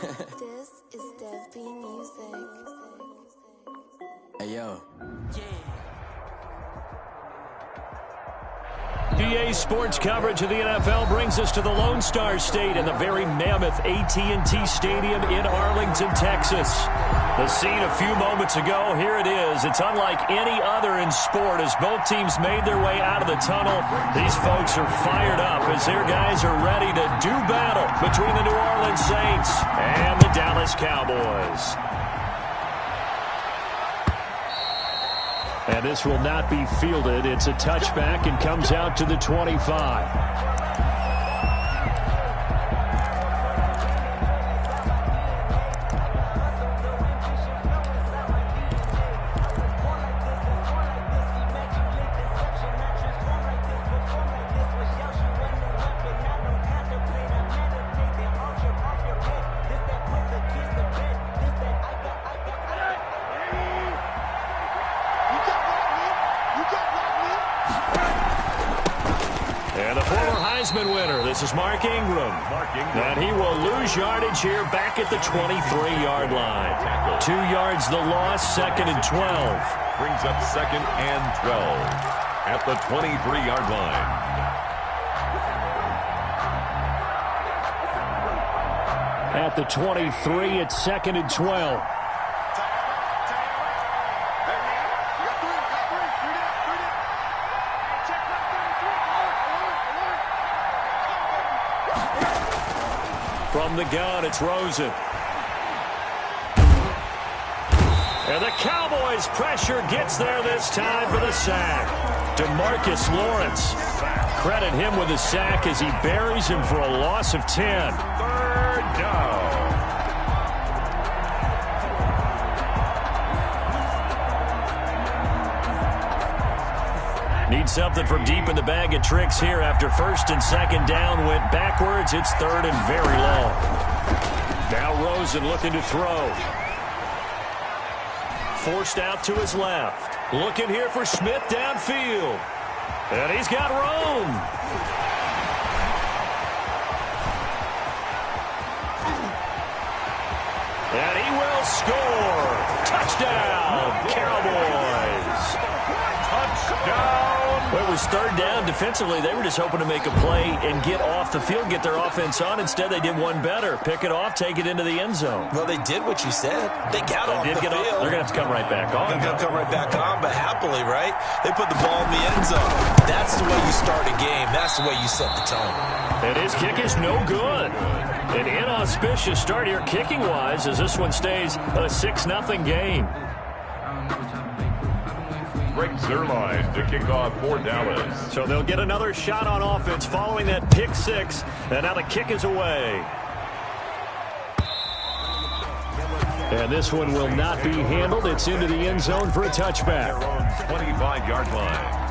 This is Dev B Music. Hey, yo. DA Sports coverage of the NFL brings us to the Lone Star State and the very mammoth AT&T Stadium in Arlington, Texas. The scene a few moments ago, here it is. It's unlike any other in sport as both teams made their way out of the tunnel. These folks are fired up as their guys are ready to do battle between the New Orleans Saints and the Dallas Cowboys. And this will not be fielded. It's a touchback and comes out to the 25. Winner. This is Mark Ingram. And he will lose yardage here back at the 23-yard line. 2 yards the loss, 2nd and 12. Brings up 2nd and 12 at the 23-yard line. At the 23, it's 2nd and 12. From the gun, it's Rosen. And the Cowboys' pressure gets there this time for the sack. DeMarcus Lawrence. Credit him with a sack as he buries him for a loss of 10. 3rd down. Need something from deep in the bag of tricks here after 1st and 2nd down went backwards. It's 3rd and very long. Now Rosen looking to throw. Forced out to his left. Looking here for Smith downfield. And he's got room. And he will score. Touchdown, Cowboys. Touchdown. Well, it was 3rd down. Defensively, they were just hoping to make a play and get off the field, get their offense on. Instead, they did one better. Pick it off, take it into the end zone. Well, they did what you said. They got off the field. They're going to have to come right back on. They're going to come right back on, but happily, right? They put the ball in the end zone. That's the way you start a game. That's the way you set the tone. And his kick is no good. An inauspicious start here kicking-wise as this one stays a 6-0 game. Greg Zuerlein to kick off for Dallas. So they'll get another shot on offense following that pick 6. And now the kick is away. And this one will not be handled. It's into the end zone for a touchback. 25-yard line.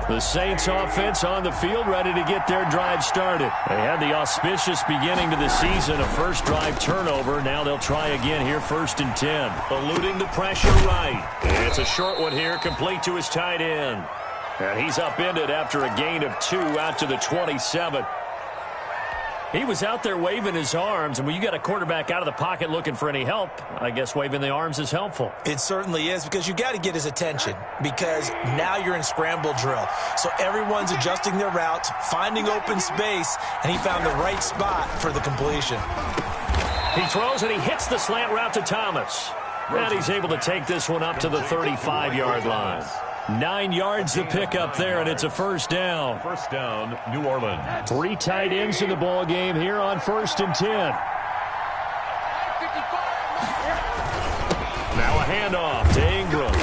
The Saints offense on the field ready to get their drive started. They had the auspicious beginning to the season, a first drive turnover. Now they'll try again here, 1st and 10. Eluding the pressure right. And it's a short one here, complete to his tight end. And he's upended after a gain of 2 out to the 27. He was out there waving his arms, and when you got a quarterback out of the pocket looking for any help, I guess waving the arms is helpful. It certainly is, because you got to get his attention, because now you're in scramble drill. So everyone's adjusting their routes, finding open space, and he found the right spot for the completion. He throws and he hits the slant route to Thomas. And he's able to take this one up to the 35-yard line. 9 yards to pick up there, and it's a 1st down. 1st down, New Orleans. 3 tight ends in the ball game here on 1st and 10. Now a handoff to Ingram.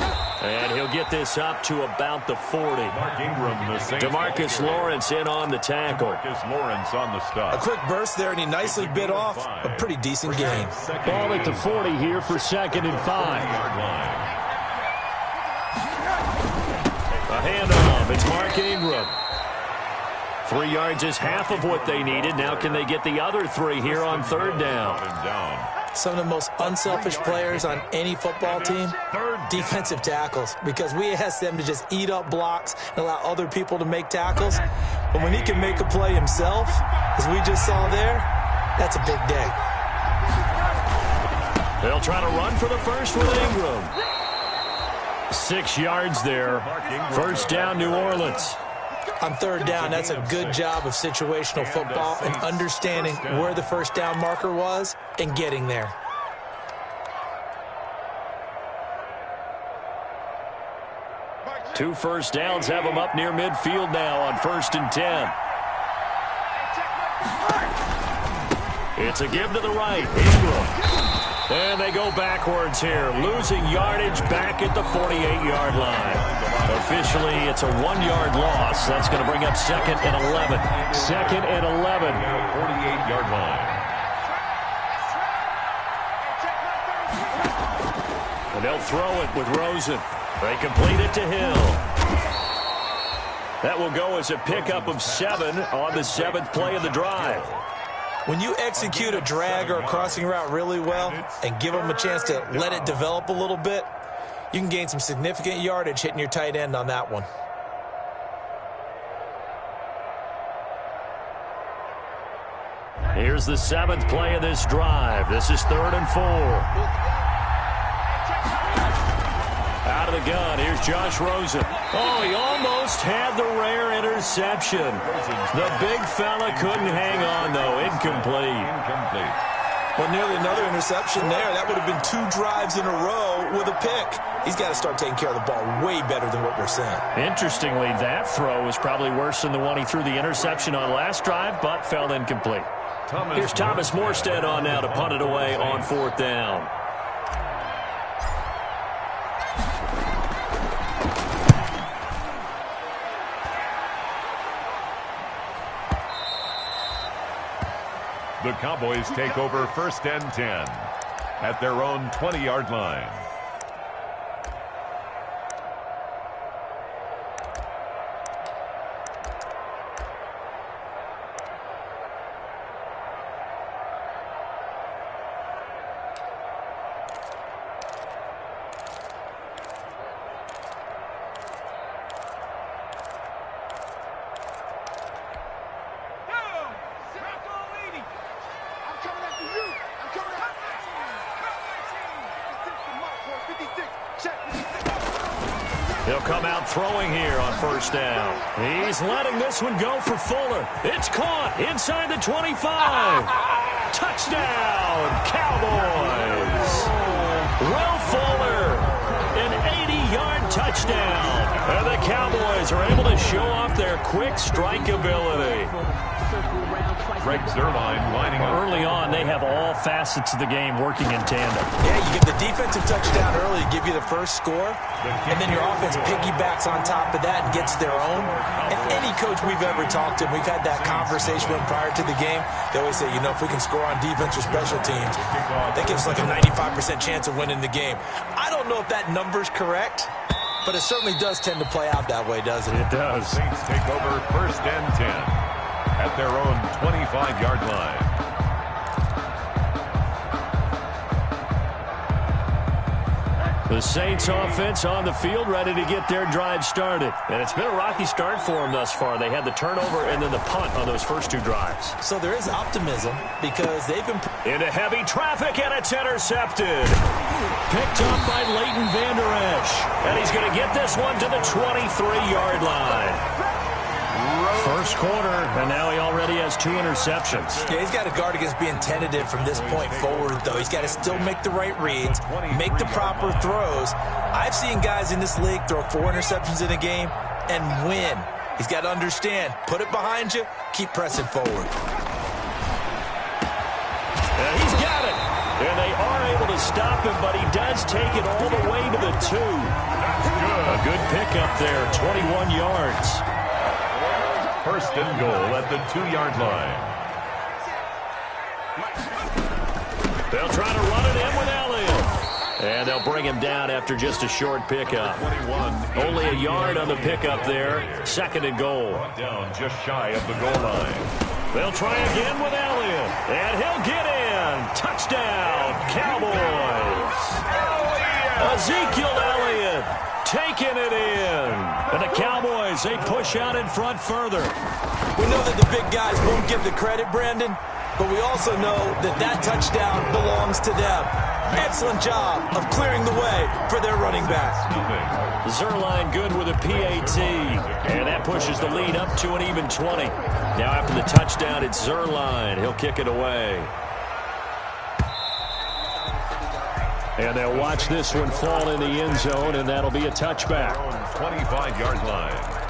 And he'll get this up to about the 40. Mark Ingram, the Saints. DeMarcus Lawrence in on the tackle. DeMarcus Lawrence on the stop. A quick burst there, and he nicely bit off a pretty decent game. Ball at the 40 here for 2nd and 5. A handoff. It's Mark Ingram. 3 yards is half of what they needed. Now can they get the other 3 here on 3rd down? Some of the most unselfish players on any football team, defensive tackles, because we ask them to just eat up blocks and allow other people to make tackles. But when he can make a play himself, as we just saw there, that's a big day. They'll try to run for the first with Ingram. 6 yards there. 1st down, New Orleans. On 3rd down, that's a good job of situational football and understanding where the 1st down marker was and getting there. Two 1st downs have them up near midfield now on 1st and 10. It's a give to the right. Ingram. And they go backwards here, losing yardage back at the 48-yard line. Officially, it's a 1-yard loss. That's going to bring up 2nd and 11. 2nd and 11. 48-yard line. And they'll throw it with Rosen. They complete it to Hill. That will go as a pickup of 7 on the 7th play of the drive. When you execute a drag or a crossing route really well and give them a chance to let it develop a little bit, you can gain some significant yardage hitting your tight end on that one. Here's the 7th play of this drive. This is 3rd and 4. Out of the gun, here's Josh Rosen. Oh, he almost had the rare interception. The big fella couldn't hang on, though. Incomplete. Well, nearly another interception there. That would have been 2 drives in a row with a pick. He's got to start taking care of the ball way better than what we're seeing. Interestingly, that throw was probably worse than the one he threw the interception on last drive, but fell incomplete. Here's Thomas Morstead on now to punt it away on 4th down. The Cowboys take over 1st and 10 at their own 20-yard line. He'll come out throwing here on 1st down. He's letting this one go for Fuller. It's caught inside the 25. Touchdown, Cowboys. Will Fuller, an 80-yard touchdown. And the Cowboys are able to show off their quick strike ability. Greg Zuerlein lining up. Early on, they have all facets of the game working in tandem. Yeah, you get the defensive touchdown early to give you the first score, and then your offense piggybacks on top of that and gets their own. And any coach we've ever talked to, we've had that conversation with prior to the game, they always say, you know, if we can score on defense or special teams, that gives us like a 95% chance of winning the game. I don't know if that number's correct, but it certainly does tend to play out that way, doesn't it? It does. Saints take over 1st and 10 at their own 25-yard line. The Saints offense on the field, ready to get their drive started. And it's been a rocky start for them thus far. They had the turnover and then the punt on those first 2 drives. So there is optimism because they've been... Into heavy traffic, and it's intercepted. Picked up by Leighton Vander Esch. And he's going to get this one to the 23-yard line. First quarter, and now he already has 2 interceptions. Yeah, he's got to guard against being tentative from this point forward, though. He's got to still make the right reads, make the proper throws. I've seen guys in this league throw 4 interceptions in a game and win. He's got to understand, put it behind you, keep pressing forward. And he's got it. And they are able to stop him, but he does take it all the way to the 2. A good pickup there, 21 yards. 1st and goal at the 2-yard line. They'll try to run it in with Elliott. And they'll bring him down after just a short pickup. Only a yard on the pickup there. 2nd and goal. Down just shy of the goal line. They'll try again with Elliott. And he'll get in. Touchdown, Cowboys. Ezekiel Elliott taking it in. And the Cowboys, they push out in front further. We know that the big guys won't get the credit, Brandon, but we also know that that touchdown belongs to them. Excellent job of clearing the way for their running back. Zuerlein good with a PAT, and that pushes the lead up to an even 20. Now after the touchdown, it's Zuerlein. He'll kick it away. And they'll watch this one fall in the end zone, and that'll be a touchback. 25-yard line.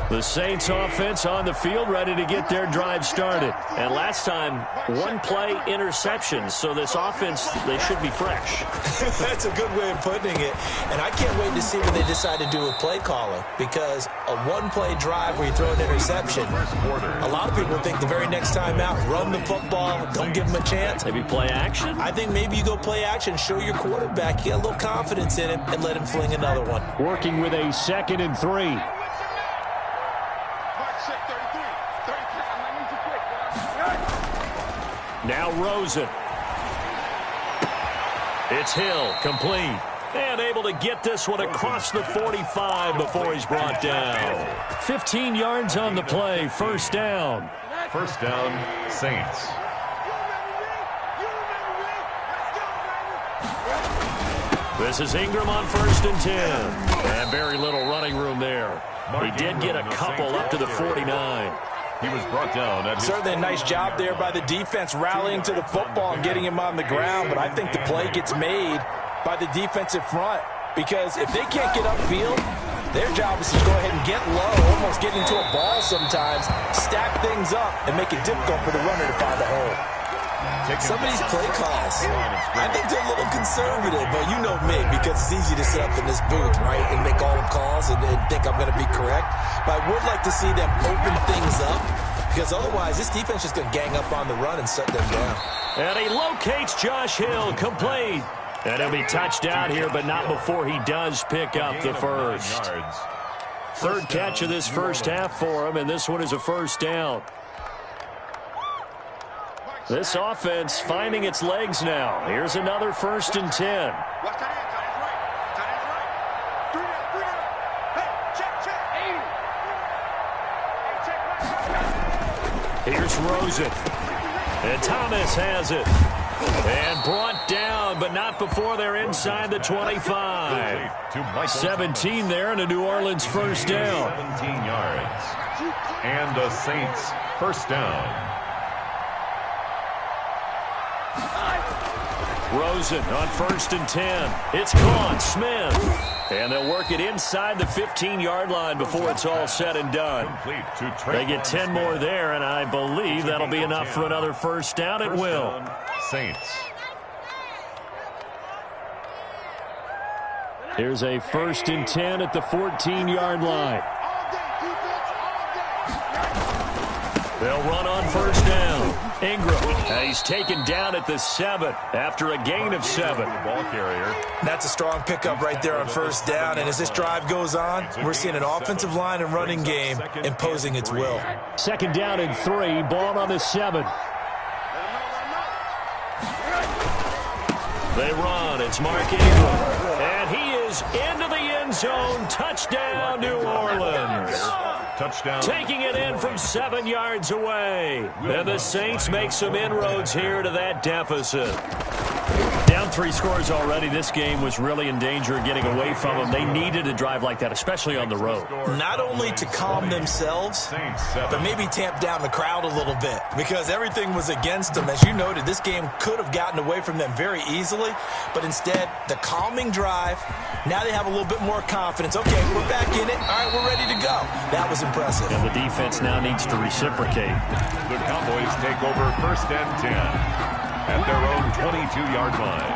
The Saints offense on the field, ready to get their drive started. And last time, one-play interception. So this offense, they should be fresh. That's a good way of putting it. And I can't wait to see what they decide to do with play calling. Because a one-play drive where you throw an interception, a lot of people think the very next time out, run the football, don't give them a chance. Maybe play action? I think maybe you go play action, show your quarterback, get a little confidence in him, and let him fling another one. Working with a 2nd and 3. Now Rosen. It's Hill, complete. And able to get this one across the 45 before he's brought down. 15 yards on the play, 1st down. 1st down, Saints. This is Ingram on 1st and 10. And very little running room there. He did get a couple up to the 49. He was brought down. Certainly a nice job there by the defense rallying to the football and getting him on the ground. But I think the play gets made by the defensive front. Because if they can't get upfield, their job is to go ahead and get low, almost get into a ball sometimes, stack things up, and make it difficult for the runner to find a hole. Some of these play calls, I think they're a little conservative, but you know me, because it's easy to sit up in this booth, right, and make all the calls and think I'm going to be correct. But I would like to see them open things up, because otherwise this defense is going to gang up on the run and shut them down. And he locates Josh Hill, complete. And he'll be touchdown here, but not before he does pick up the first. 3rd catch of this first half for him, and this one is a 1st down. This offense finding its legs now. Here's another 1st and 10. Here's Rosen. And Thomas has it. And brought down, but not before they're inside the 25. 17 there, and a New Orleans 1st down. 17 yards. And the Saints 1st down. Rosen on 1st and 10. It's caught. Smith. And they'll work it inside the 15-yard line before it's all said and done. They get 10 more there, and I believe that'll be enough for another 1st down. It will. Saints. Here's a 1st and 10 at the 14-yard line. They'll run on 1st down. Ingram, he's taken down at the 7 after a gain of 7. Ball carrier. That's a strong pickup right there on 1st down. And as this drive goes on, we're seeing an offensive line and running game imposing its will. 2nd down and 3. Ball on the 7. They run. It's Mark Ingram. And he is into the end zone. Touchdown, New Orleans. Touchdown. Taking it in from 7 yards away. And the Saints make some inroads here to that deficit. Down 3 scores already. This game was really in danger of getting away from them. They needed a drive like that, especially on the road. Not only to calm themselves, but maybe tamp down the crowd a little bit, because everything was against them. As you noted, this game could have gotten away from them very easily, but instead, the calming drive, now they have a little bit more confidence. Okay, we're back in it. All right, we're ready to go. That was impressive. And the defense now needs to reciprocate. The Cowboys take over 1st and 10. At their own 22-yard line.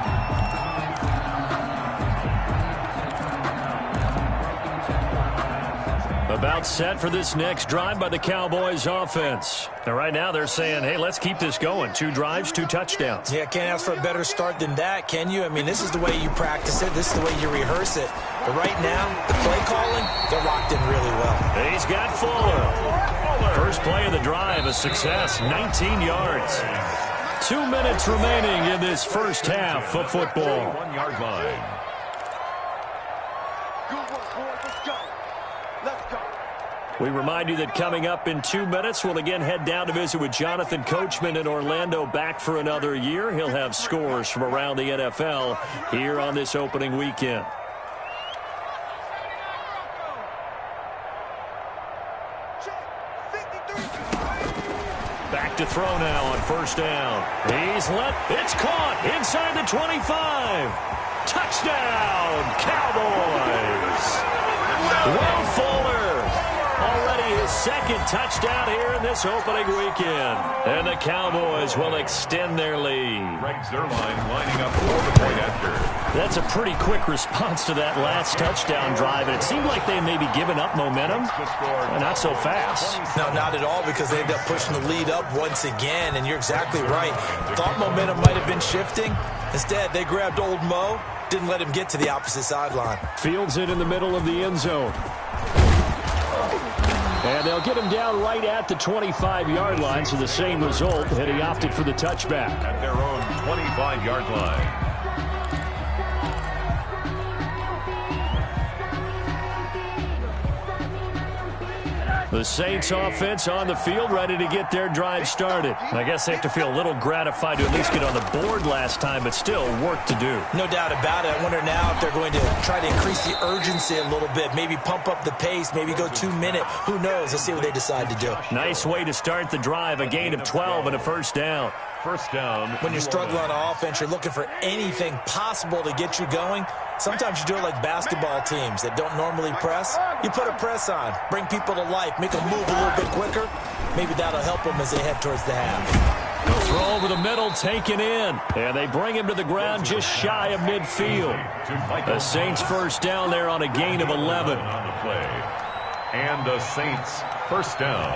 About set for this next drive by the Cowboys offense. And right now they're saying, hey, let's keep this going. 2 drives, 2 touchdowns. Yeah, can't ask for a better start than that, can you? I mean, this is the way you practice it. This is the way you rehearse it. But right now, the play calling, they're locked in really well. He's got Fuller. First play of the drive, a success, 19 yards. 2 minutes remaining in this first half of football. 1 yard line. We remind you that coming up in 2 minutes, we'll again head down to visit with Jonathan Coachman in Orlando, back for another year. He'll have scores from around the NFL here on this opening weekend. Back to throw now on first down. He's it's caught inside the 25. Touchdown, Cowboys. Will Fuller. Already his second touchdown here in this opening weekend. And the Cowboys will extend their lead. Greg Zuerlein lining up for the point after. That's a pretty quick response to that last touchdown drive. And it seemed like they may be giving up momentum. Not so fast. No, not at all, because they ended up pushing the lead up once again. And you're exactly right. Thought momentum might have been shifting. Instead, they grabbed old Mo, didn't let him get to the opposite sideline. Fields it in the middle of the end zone. And they'll get him down right at the 25-yard line, so the same result, and he opted for the touchback. At their own 25-yard line. The Saints offense on the field, ready to get their drive started. I guess they have to feel a little gratified to at least get on the board last time, but still work to do. No doubt about it. I wonder now if they're going to try to increase the urgency a little bit, maybe pump up the pace, maybe go 2 minute. Who knows? Let's see what they decide to do. Nice way to start the drive, a gain of 12 and a first down. First down. When you're struggling on offense, you're looking for anything possible to get you going. Sometimes you do it like basketball teams that don't normally press. You put a press on, bring people to life, make them move a little bit quicker. Maybe that'll help them as they head towards the half. The throw over the middle, taken in. And they bring him to the ground just shy of midfield. The Saints first down there on a gain of 11. On the play. And the Saints first down.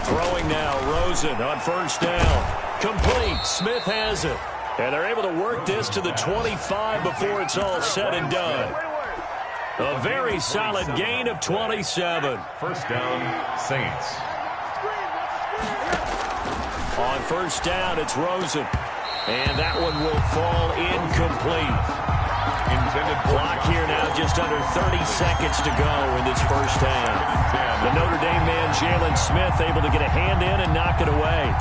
Throwing now, Rosen on first down. Complete. Smith has it. And they're able to work this to the 25 before it's all said and done. A very solid gain of 27. First down, Saints. On first down, it's Rosen. And that one will fall incomplete. Intended clock here now, just under 30 seconds to go in this first half. The Notre Dame man, Jalen Smith, able to get a hand in and knock it away.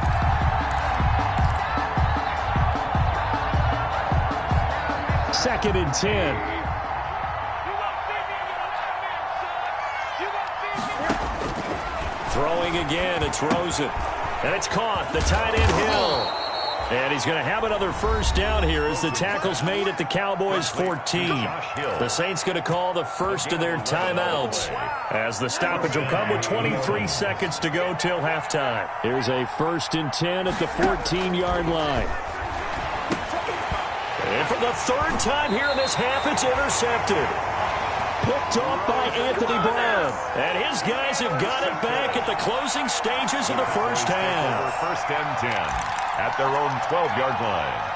Second and 10. Throwing again, it's Rosen. And it's caught, the tight end Hill. And he's going to have another first down here as the tackle's made at the Cowboys 14. The Saints going to call the first of their timeouts as the stoppage will come with 23 seconds to go till halftime. Here's a first and 10 at the 14-yard line. And for the third time here in this half, it's intercepted. Picked off by Anthony Brown. And his guys have got it back at the closing stages of the first half. First and 10 at their own 12-yard line.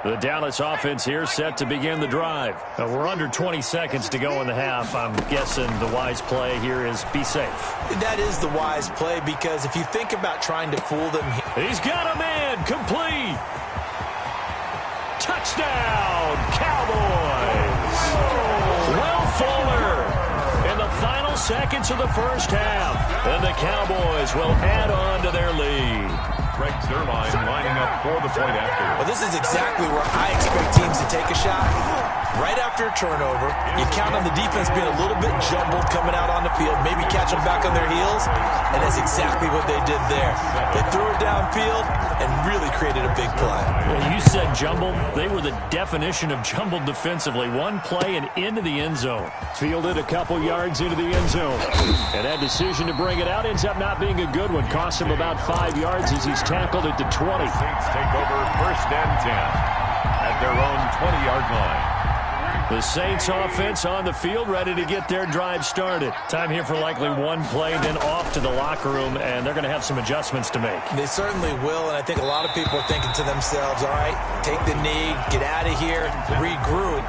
The Dallas offense here set to begin the drive. We're under 20 seconds to go in the half. I'm guessing the wise play here is be safe. That is the wise play, because if you think about trying to fool them. He's got a man, complete. Touchdown, Cowboys. Will Fuller in the final seconds of the first half. And the Cowboys will add on to their lead. Greg Zuerlein lining up for the point after. Well, this is exactly where I expect teams to take a shot. Right after a turnover, you count on the defense being a little bit jumbled coming out on the field, maybe catch them back on their heels, and that's exactly what they did there. They threw it downfield and really created a big big play. Yeah, you said jumbled. They were the definition of jumbled defensively. One play and into the end zone. Fielded a couple yards into the end zone. And that decision to bring it out ends up not being a good one. Cost him about 5 yards as he's tackled at the 20. Saints take over first and 10 at their own 20-yard line. The Saints offense on the field, ready to get their drive started. Time here for likely one play, then off to the locker room, and they're going to have some adjustments to make. They certainly will, and I think a lot of people are thinking to themselves, all right, take the knee, get out of here, regroup.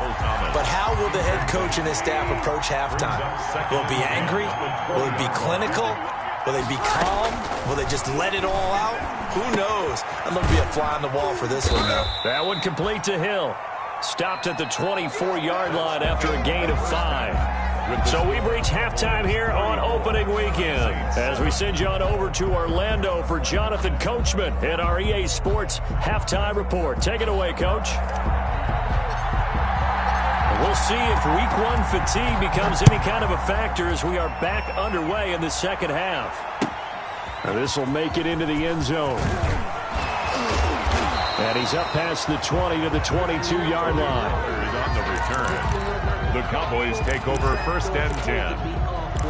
But how will the head coach and his staff approach halftime? Will it be angry? Will it be clinical? Will they be calm? Will they just let it all out? Who knows? I'm going to be a fly on the wall for this one, though. That one complete to Hill. Stopped at the 24-yard line after a gain of 5. So we've reached halftime here on opening weekend as we send you on over to Orlando for Jonathan Coachman at our EA Sports Halftime Report. Take it away, Coach. We'll see if week one fatigue becomes any kind of a factor as we are back underway in the second half. Now this will make it into the end zone. And he's up past the 20 to the 22-yard line. On the return, the Cowboys take over first and 10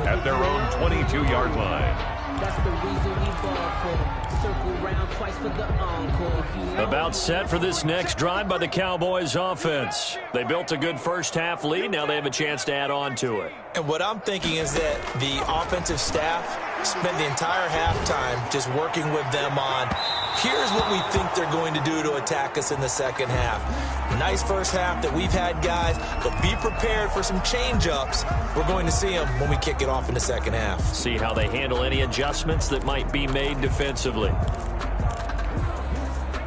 at their own 22-yard line. That's the reason we ball for. Circle round twice for the encore. About set for this next drive by the Cowboys offense. They built a good first half lead. Now they have a chance to add on to it. And what I'm thinking is that the offensive staff spent the entire halftime just working with them on, here's what we think they're going to do to attack us in the second half. Nice first half that we've had, guys, but be prepared for some change-ups. We're going to see them when we kick it off in the second half. See how they handle any adjustments that might be made defensively.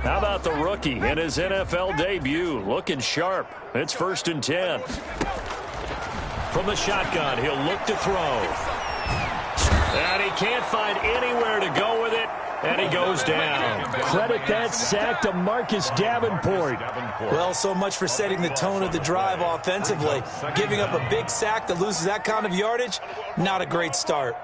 How about the rookie in his NFL debut? Looking sharp. It's first and 10. From the shotgun, he'll look to throw. And he can't find anywhere to go with it. And he goes down. Credit that sack to Marcus Davenport. Well, so much for setting the tone of the drive offensively. Giving up a big sack that loses that kind of yardage, not a great start.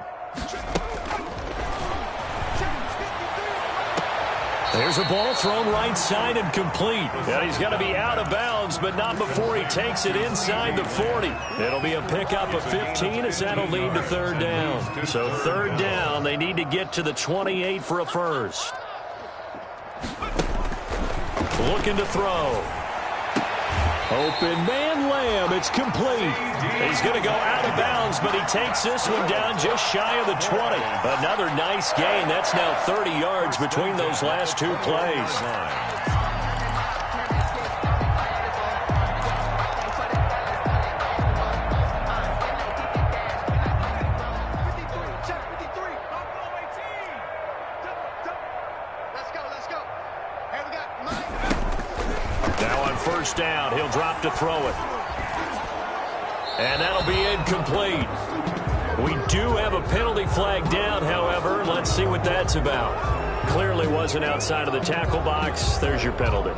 There's a ball thrown right side and complete. And he's going to be out of bounds, but not before he takes it inside the 40. It'll be a pickup of 15 as that'll lead to third down. So third down, they need to get to the 28 for a first. Looking to throw. Open man Lamb, it's complete. He's going to go out of bounds, but he takes this one down just shy of the 20. Another nice gain. That's now 30 yards between those last two plays. First down, he'll drop to throw it. And that'll be incomplete. We do have a penalty flag down, however. Let's see what that's about. Clearly wasn't outside of the tackle box. There's your penalty.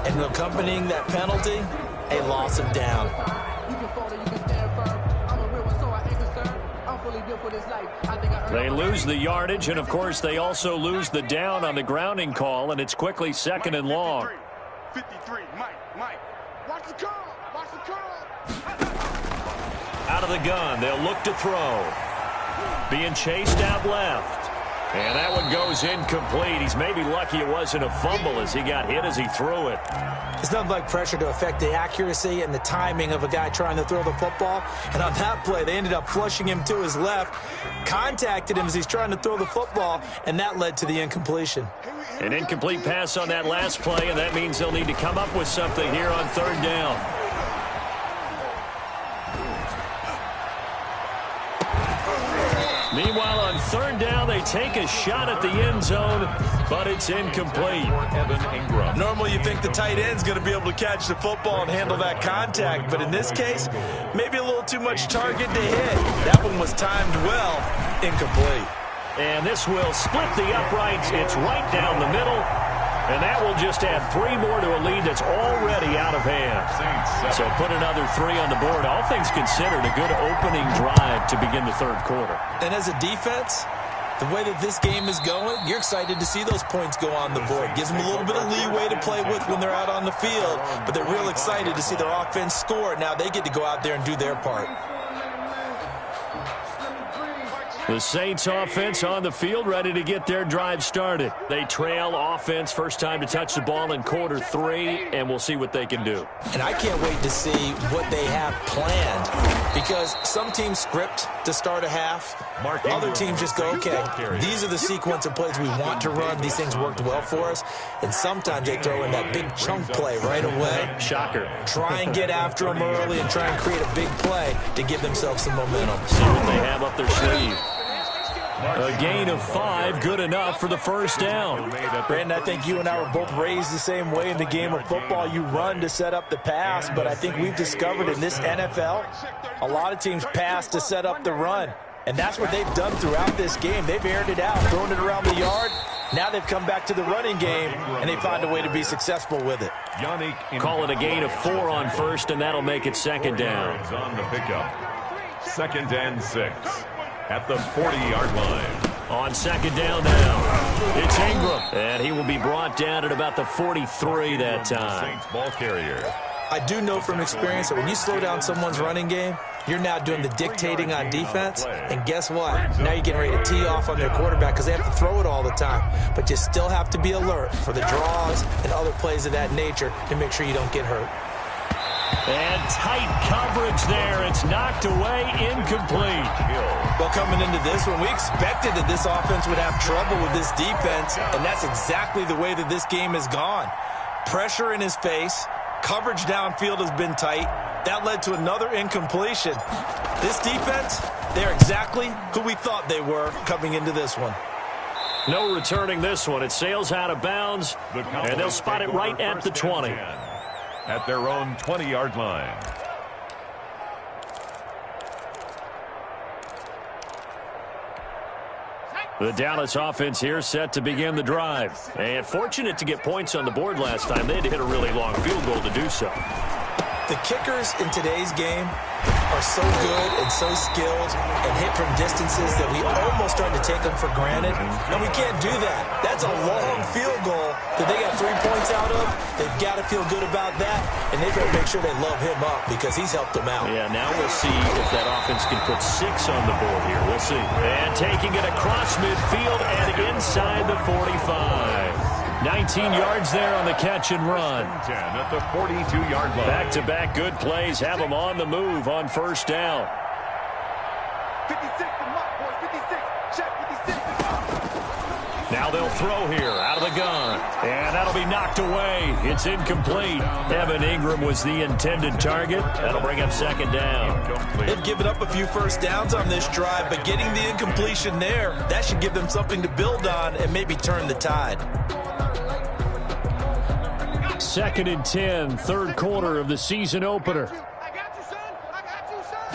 And accompanying that penalty, a loss of down. They lose the yardage, and of course they also lose the down on the grounding call, and it's quickly second and long. 53, Mike, watch the curl, Out of the gun, they'll look to throw. Being chased out left. And that one goes incomplete. He's maybe lucky it wasn't a fumble as he got hit as he threw it. It's nothing like pressure to affect the accuracy and the timing of a guy trying to throw the football. And on that play, they ended up flushing him to his left, contacted him as he's trying to throw the football, and that led to the incompletion. An incomplete pass on that last play, and that means they'll need to come up with something here on third down. Meanwhile, on third down, they take a shot at the end zone, but it's incomplete. Normally, you think the tight end's going to be able to catch the football and handle that contact, but in this case, maybe a little too much target to hit. That one was timed well, incomplete. And this will split the uprights. It's right down the middle. And that will just add 3 more to a lead that's already out of hand. So put another 3 on the board. All things considered, a good opening drive to begin the third quarter. And as a defense, The way that this game is going, you're excited to see those points go on the board. Gives them a little bit of leeway to play with when they're out on the field, but they're real excited to see their offense score. Now they get to go out there and do their part. The Saints offense on the field, ready to get their drive started. They trail offense, first time to touch the ball in quarter 3, and we'll see what they can do. And I can't wait to see what they have planned, because some teams script to start a half. Other teams just go, okay, these are the sequence of plays we want to run. These things worked well for us. And sometimes they throw in that big chunk play right away. Shocker. Try and get after them early and try and create a big play to give themselves some momentum. See what they have up their sleeve. A gain of 5, good enough for the first down. Brandon, I think you and I were both raised the same way in the game of football. You run to set up the pass, but I think we've discovered in this NFL, a lot of teams pass to set up the run. And that's what they've done throughout this game. They've aired it out, thrown it around the yard. Now they've come back to the running game, and they find a way to be successful with it. Call it a gain of 4 on first, and that'll make it second down. On the pickup. 2nd and 6 at the 40-yard line. On second down now, it's Ingram, and he will be brought down at about the 43 that time. Saints ball carrier. I do know from experience that when you slow down someone's running game, you're now doing the dictating on defense. And guess what? Now you're getting ready to tee off on their quarterback because they have to throw it all the time. But you still have to be alert for the draws and other plays of that nature to make sure you don't get hurt. And tight coverage there. It's knocked away, incomplete. Well, coming into this one, we expected that this offense would have trouble with this defense, and that's exactly the way that this game has gone. Pressure in his face. Coverage downfield has been tight. That led to another incompletion. This defense, they're exactly who we thought they were coming into this one. No returning this one. It sails out of bounds, and they'll spot it right at the 20. At their own 20-yard line. The Dallas offense here set to begin the drive. And fortunate to get points on the board last time. They had to hit a really long field goal to do so. The kickers in today's game are so good and so skilled and hit from distances that we almost start to take them for granted. And we can't do that. That's a long field goal that they got 3 points out of. They've got to feel good about that, and they've got to make sure they love him up because he's helped them out. Yeah, now we'll see if that offense can put 6 on the board here. We'll see. And taking it across midfield and inside the 45. 19 yards there on the catch and run. 10 at the 42-yard line. Back-to-back good plays have them on the move on first down. 56 to Mike, boys. 56. Check 56. Now they'll throw here out of the gun. And that'll be knocked away. It's incomplete. Evan Ingram was the intended target. That'll bring up second down. They've given up a few first downs on this drive, but getting the incompletion there, that should give them something to build on and maybe turn the tide. 2nd and 10, third quarter of the season opener. I got you, son. I got you, son.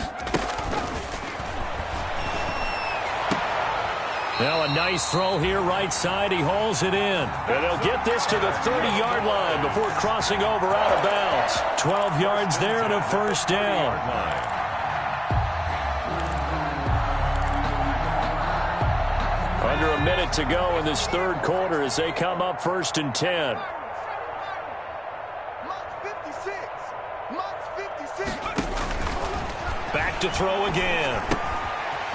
Now a nice throw here right side. He hauls it in. And they'll get this to the 30-yard line before crossing over out of bounds. 12 yards there and a first down. Under a minute to go in this third quarter as they come up 1st and 10. Back to throw again.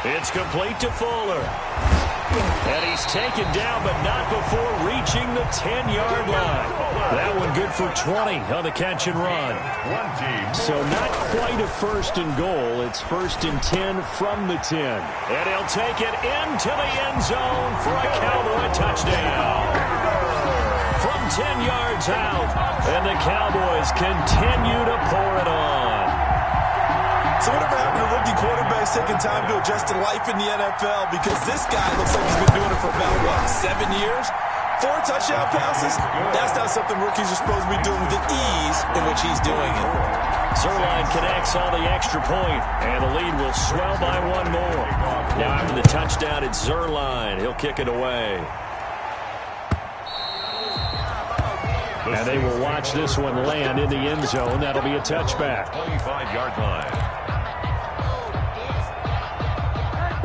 It's complete to Fuller. And he's taken down, but not before reaching the 10-yard line. That one good for 20 on the catch and run. So not quite a 1st and goal. It's 1st and 10 from the 10. And he'll take it into the end zone for a Cowboy touchdown. From 10 yards out, and the Cowboys continue to pour it on. So whatever happened to rookie quarterbacks taking time to adjust to life in the NFL? Because this guy looks like he's been doing it for about, what, 7 years? 4 touchdown passes? That's not something rookies are supposed to be doing with the ease in which he's doing it. Zuerlein connects on the extra point, and the lead will swell by 1 more. Now after the touchdown, it's Zuerlein. He'll kick it away. And they will watch this one land in the end zone. That'll be a touchback. 25-yard line.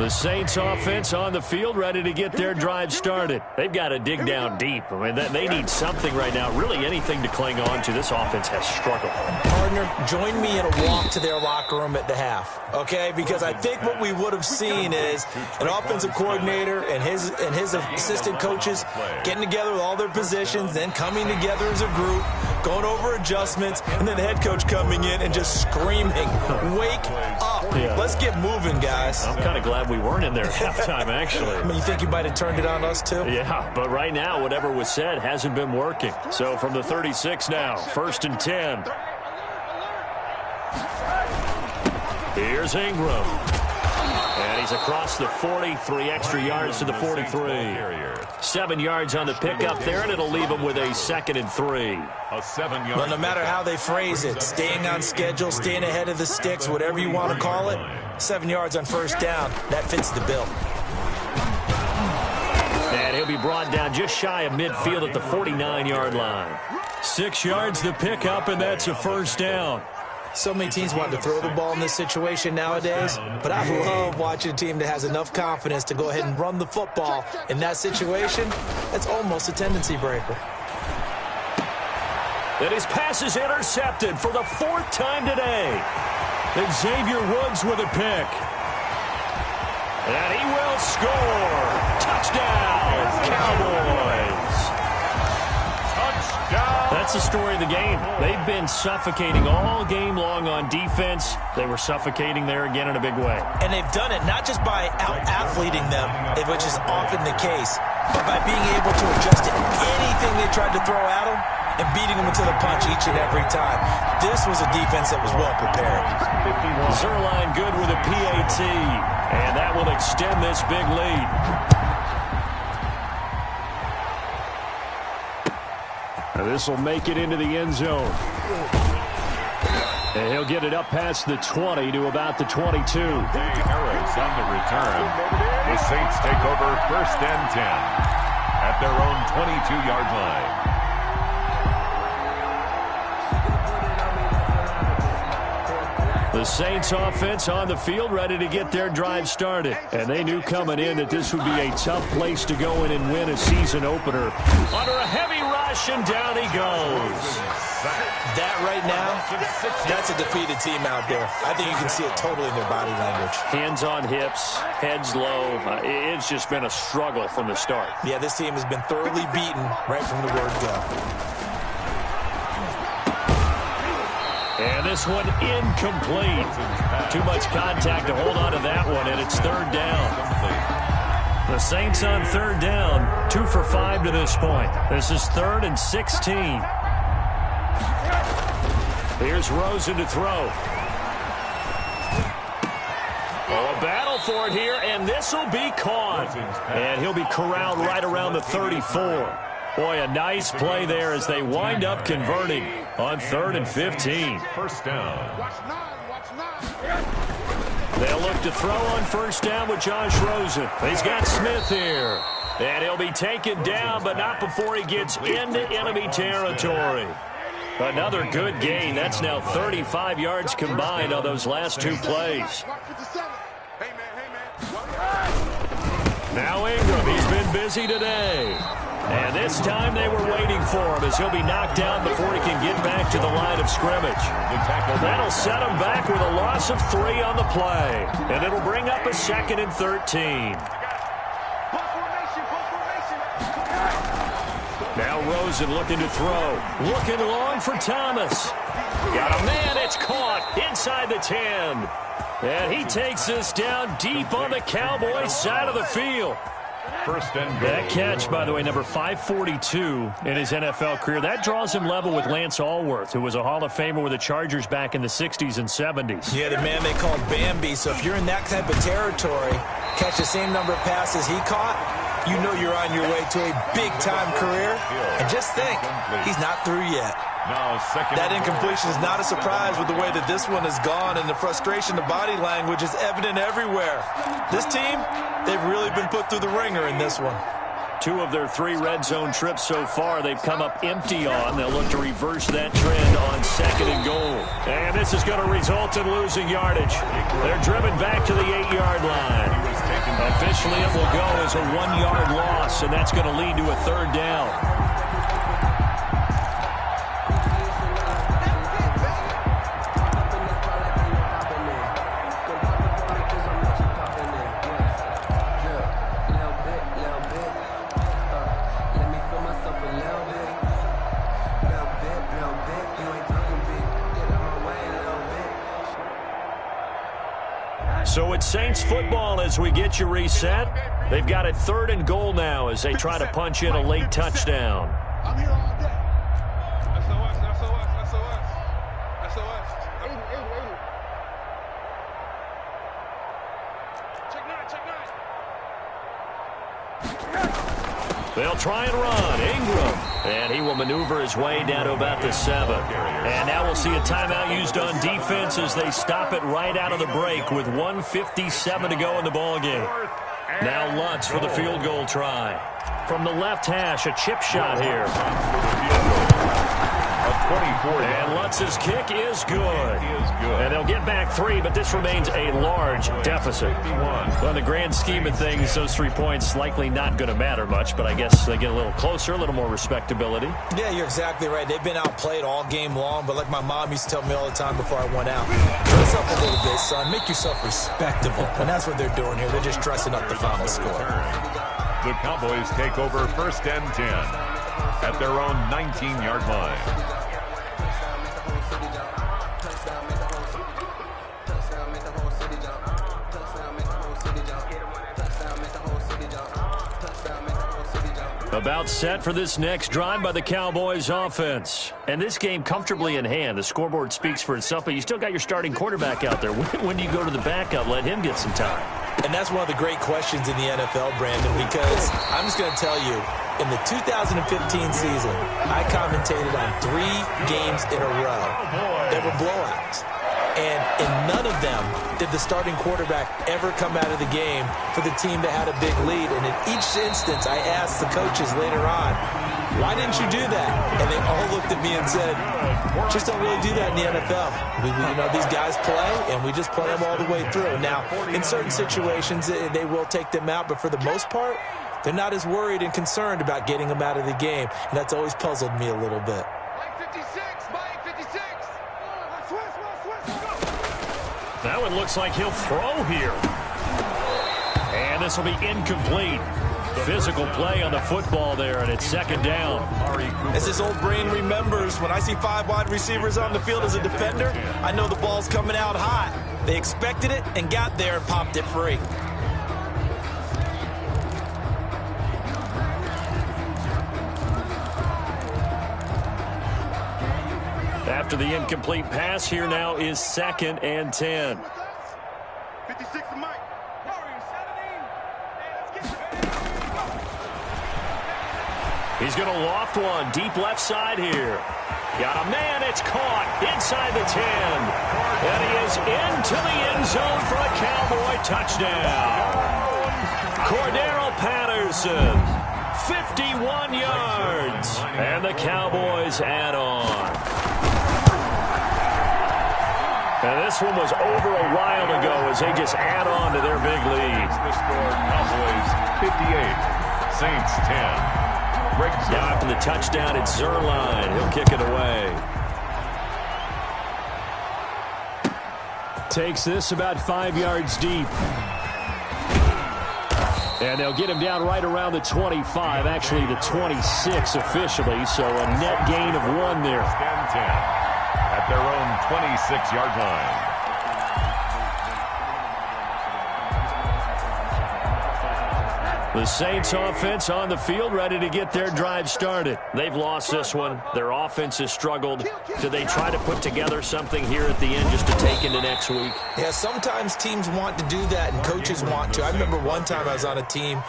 The Saints offense on the field, ready to get their drive started. They've got to dig down deep. I mean, they need something right now, really anything to cling on to. This offense has struggled. Partner, join me in a walk to their locker room at the half, okay? Because I think what we would have seen is an offensive coordinator and his assistant coaches getting together with all their positions, then coming together as a group, going over adjustments, and then the head coach coming in and just screaming, "Wake up. Yeah. Let's get moving, guys." I'm kind of glad we weren't in there at halftime, actually. I mean, you think you might have turned it on us, too? Yeah, but right now, whatever was said hasn't been working. So from the 36 now, 1st and 10. Here's Ingram. And he's across the 40, 3 extra yards to the 43. 7 yards on the pickup there, and it'll leave him with a 2nd and 3. A 7-yard. Well, no matter how they phrase it, staying on schedule, staying ahead of the sticks, whatever you want to call it, 7 yards on 1st down, that fits the bill. And he'll be brought down just shy of midfield at the 49-yard line. 6 yards the pickup, and that's a 1st down. So many teams want to throw the ball in this situation nowadays, but I love watching a team that has enough confidence to go ahead and run the football. In that situation, that's almost a tendency breaker. And his pass is intercepted for the 4th time today. And Xavier Woods with a pick. And he will score. Touchdown, Cowboys. That's the story of the game. They've been suffocating all game long on defense. They were suffocating there again in a big way. And they've done it not just by out-athleting them, which is often the case, but by being able to adjust to anything they tried to throw at them and beating them into the punch each and every time. This was a defense that was well prepared. Zerline good with a PAT, and that will extend this big lead. This will make it into the end zone. And he'll get it up past the 20 to about the 22. Harris on the return. The Saints take over 1st and 10 at their own 22-yard line. The Saints offense on the field, ready to get their drive started. And they knew coming in that this would be a tough place to go in and win a season opener. Under a heavy rush, and down he goes. That right now, that's a defeated team out there. I think you can see it totally in their body language. Hands on hips, heads low. It's just been a struggle from the start. Yeah, this team has been thoroughly beaten right from the word go. And this one incomplete. Too much contact to hold on to that one, and it's 3rd down. The Saints on 3rd down, 2 for 5 to this point. This is 3rd and 16. Here's Rosen to throw. Oh, a battle for it here, and this will be caught. And he'll be corralled right around the 34. Boy, a nice play there as they wind up converting on 3rd and 15. 1st down. They'll look to throw on 1st down with Josh Rosen. He's got Smith here. And he'll be taken down, but not before he gets into enemy territory. Another good gain. That's now 35 yards combined on those last 2 plays. Now Ingram, he's been busy today. And this time they were waiting for him as he'll be knocked down before he can get back to the line of scrimmage. That'll set him back with a loss of 3 on the play. And it'll bring up a 2nd and 13. Now Rosen looking to throw. Looking long for Thomas. Got a man, it's caught inside the 10. And he takes this down deep on the Cowboys side of the field. 1st and goal. That catch, by the way, number 542 in his NFL career. That draws him level with Lance Allworth, who was a Hall of Famer with the Chargers back in the 60s and 70s. Yeah, the man they called Bambi. So if you're in that type of territory, catch the same number of passes he caught, you know you're on your way to a big-time career. And just think, he's not through yet. Now, that incompletion is not a surprise with the way that this one has gone, and the frustration, the body language is evident everywhere. This team, they've really been put through the ringer in this one. 2 of their 3 red zone trips so far they've come up empty on. They'll look to reverse that trend on 2nd and goal. And this is going to result in losing yardage. They're driven back to the 8-yard line. Officially, it will go as a 1-yard loss, and that's going to lead to a third down. So it's Saints football as we get you reset. They've got it 3rd and goal now as they try to punch in a late touchdown. I'm here all day. SOS, SOS, SOS. SOS. 80. Check 9, check 9. They'll try and run. Ingram. And he will maneuver his way down to about the 7. And now we'll see a timeout used on defense as they stop it right out of the break with 1:57 to go in the ballgame. Now Lutz for the field goal try. From the left hash, a chip shot here. And Lutz's kick is good. And they'll get back 3, but this remains a large deficit. Well, in the grand scheme of things, those 3 points likely not going to matter much, but I guess they get a little closer, a little more respectability. Yeah, you're exactly right. They've been outplayed all game long, but like my mom used to tell me all the time before I went out, dress up a little bit, son. Make yourself respectable. And that's what they're doing here. They're just dressing up the final score. The Cowboys take over 1st and 10 at their own 19-yard line. About set for this next drive by the Cowboys offense. And this game comfortably in hand. The scoreboard speaks for itself, but you still got your starting quarterback out there. When do you go to the backup? Let him get some time. And that's one of the great questions in the NFL, Brandon, because I'm just going to tell you, in the 2015 season, I commentated on 3 games in a row that were blowouts. And in none of them did the starting quarterback ever come out of the game for the team that had a big lead. And in each instance, I asked the coaches later on, why didn't you do that? And they all looked at me and said, just don't really do that in the NFL. These guys play, and we just play them all the way through. Now, in certain situations, they will take them out, but for the most part, they're not as worried and concerned about getting them out of the game. And that's always puzzled me a little bit. That one looks like he'll throw here. And this will be incomplete. Physical play on the football there, and it's 2nd down. As this old brain remembers, when I see 5 wide receivers on the field as a defender, I know the ball's coming out hot. They expected it and got there and popped it free. After the incomplete pass, here now is 2nd and 10. 56 to Mike. He's going to loft one deep left side here. Got a man, it's caught inside the 10. And he is into the end zone for a Cowboy touchdown. Cordero Patterson, 51 yards. And the Cowboys add on. And this one was over a while ago as they just add on to their big lead. The score, Cowboys 58, Saints 10. Now after the touchdown, it's Zerline. He'll kick it away. Takes this about 5 yards deep. And they'll get him down right around the 25, actually the 26 officially, so a net gain of 1 there. 10-10. At their own 26-yard line. The Saints offense on the field, ready to get their drive started. They've lost this one. Their offense has struggled. Do they try to put together something here at the end just to take into next week? Yeah, sometimes teams want to do that and coaches want to. I remember one time I was on a team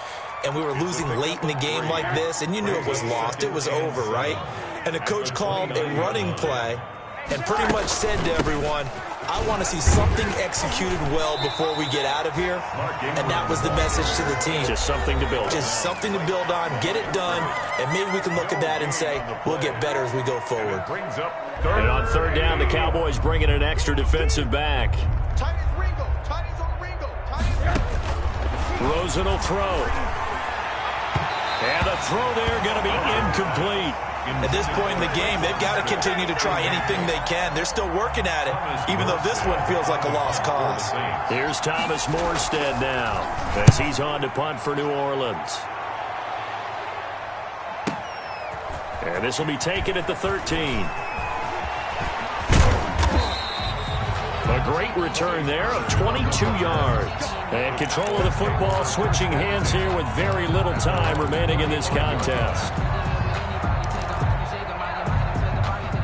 and we were losing late in the game like this, and you knew it was lost. It was over, right? And the coach called a running play and pretty much said to everyone, I want to see something executed well before we get out of here. And that was the message to the team. Just something to build on. Just something to build on, get it done, and maybe we can look at that and say, we'll get better as we go forward. And on 3rd down, the Cowboys bring in an extra defensive back. Rosen will throw. And the throw there going to be incomplete. At this point in the game, they've got to continue to try anything they can. They're still working at it, even though this one feels like a lost cause. Here's Thomas Morstead now as he's on to punt for New Orleans. And this will be taken at the 13. A great return there of 22 yards. And control of the football switching hands here with very little time remaining in this contest.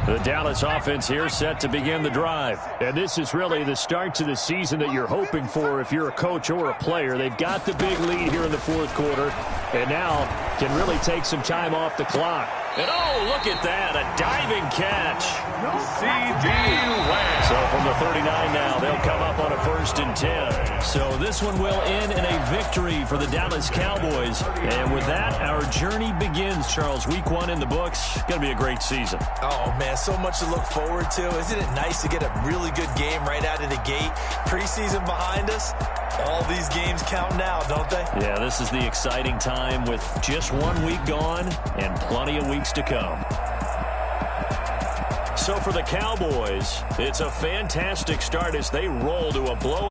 The Dallas offense here set to begin the drive. And this is really the start to the season that you're hoping for if you're a coach or a player. They've got the big lead here in the fourth quarter and now can really take some time off the clock. And oh, look at that, a diving catch. C.D. Lamb. So from the 39 now, they'll come up on a 1st and 10. So this one will end in a victory for the Dallas Cowboys. And with that, our journey begins, Charles. Week 1 in the books. Going to be a great season. Oh, man, so much to look forward to. Isn't it nice to get a really good game right out of the gate? Preseason behind us. All these games count now, don't they? Yeah, this is the exciting time with just 1 week gone and plenty of weeks to come. So for the Cowboys, it's a fantastic start as they roll to a blow.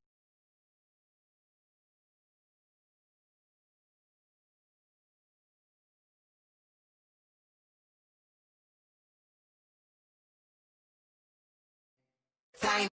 Time.